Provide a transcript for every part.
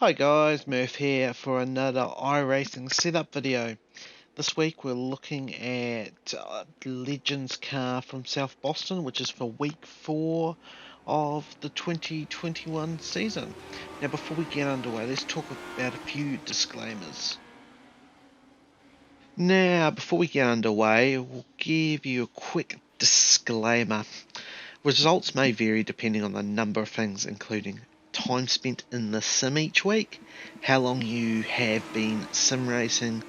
Hi guys, Murph here for another iRacing setup video. This week we're looking at the Legends car from South Boston, which is for week 4 of the 2021 season. Now before we get underway, let's talk about a few disclaimers. Now before we get underway, we'll give you a quick disclaimer. Results may vary depending on the number of things, including time spent in the sim each week, how long you have been sim racing,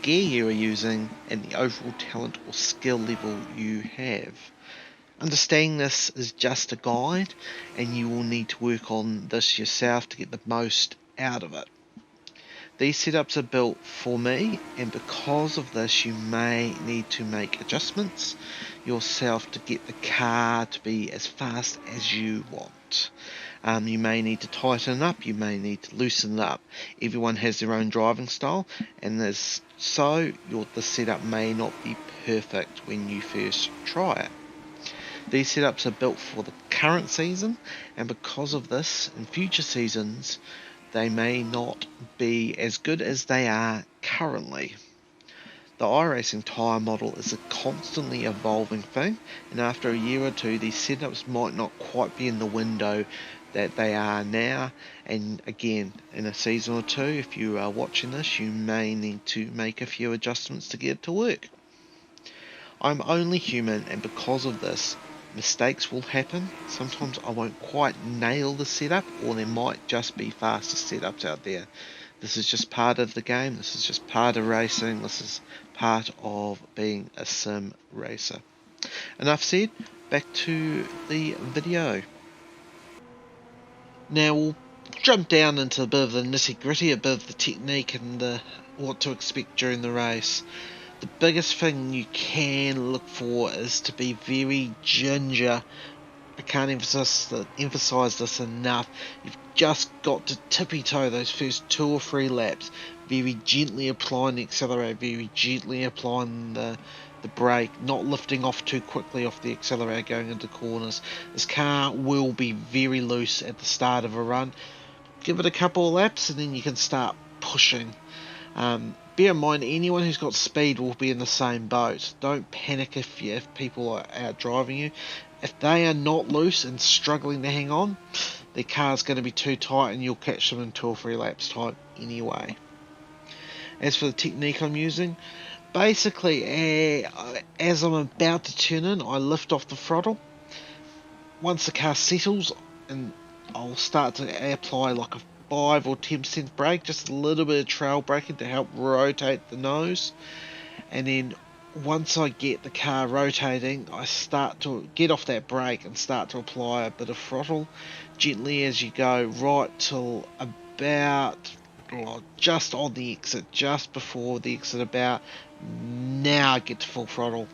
gear you are using, and the overall talent or skill level you have. Understanding this is just a guide, and you will need to work on this yourself to get the most out of it. These setups are built for me, and because of this you may need to make adjustments yourself to get the car to be as fast as you want. You may need to tighten it up, you may need to loosen it up. Everyone has their own driving style, and the setup may not be perfect when you first try it. These setups are built for the current season, and because of this, in future seasons, they may not be as good as they are currently. The iRacing tyre model is a constantly evolving thing, and after a year or two these setups might not quite be in the window that they are now, and again, in a season or two, if you are watching this, you may need to make a few adjustments to get it to work. I'm only human, and because of this, mistakes will happen. Sometimes I won't quite nail the setup, or there might just be faster setups out there. This is just part of the game, this is just part of racing, this is part of being a sim racer. Enough said, back to the video. Now we'll jump down into a bit of the nitty gritty, a bit of the technique and what to expect during the race. The biggest thing you can look for is to be very ginger. I can't emphasize this enough. You've just got to tippy toe those first 2 or 3 laps, very gently applying the accelerator, very gently applying the brake, not lifting off too quickly off the accelerator going into corners. This car will be very loose at the start of a run. Give it a couple of laps and then you can start pushing. Bear in mind, anyone who's got speed will be in the same boat. Don't panic if people are out driving you. If they are not loose and struggling to hang on, their car's going to be too tight and you'll catch them in 2 or 3 laps time anyway. As for the technique I'm using, basically as I'm about to turn in, I lift off the throttle. Once the car settles, and I'll start to apply like a 5 or 10% brake, just a little bit of trail braking to help rotate the nose. And then once I get the car rotating, I start to get off that brake and start to apply a bit of throttle gently as you go, right till about just on the exit, just before the exit about. Now I get to full throttle.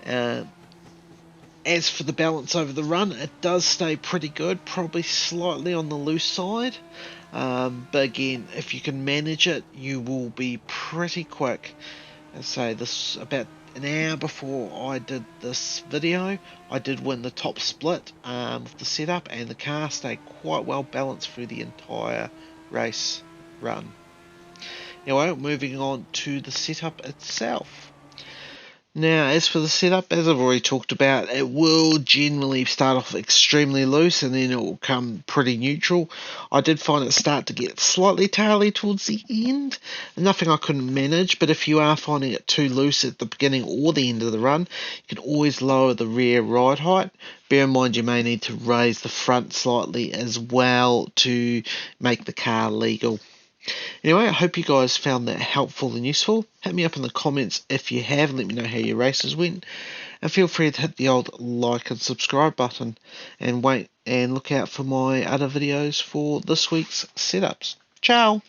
As for the balance over the run, it does stay pretty good, probably slightly on the loose side. But again, if you can manage it, you will be pretty quick. And say this about an hour before I did this video, I did win the top split with the setup, and the car stayed quite well balanced through the entire race run. Anyway, moving on to the setup itself. Now, as for the setup, as I've already talked about, it will generally start off extremely loose and then it will come pretty neutral. I did find it start to get slightly taily towards the end. Nothing I couldn't manage, but if you are finding it too loose at the beginning or the end of the run, you can always lower the rear ride height. Bear in mind you may need to raise the front slightly as well to make the car legal. Anyway, I hope you guys found that helpful and useful. Hit me up in the comments if you have, and let me know how your races went. And feel free to hit the old like and subscribe button, and wait and look out for my other videos for this week's setups. Ciao!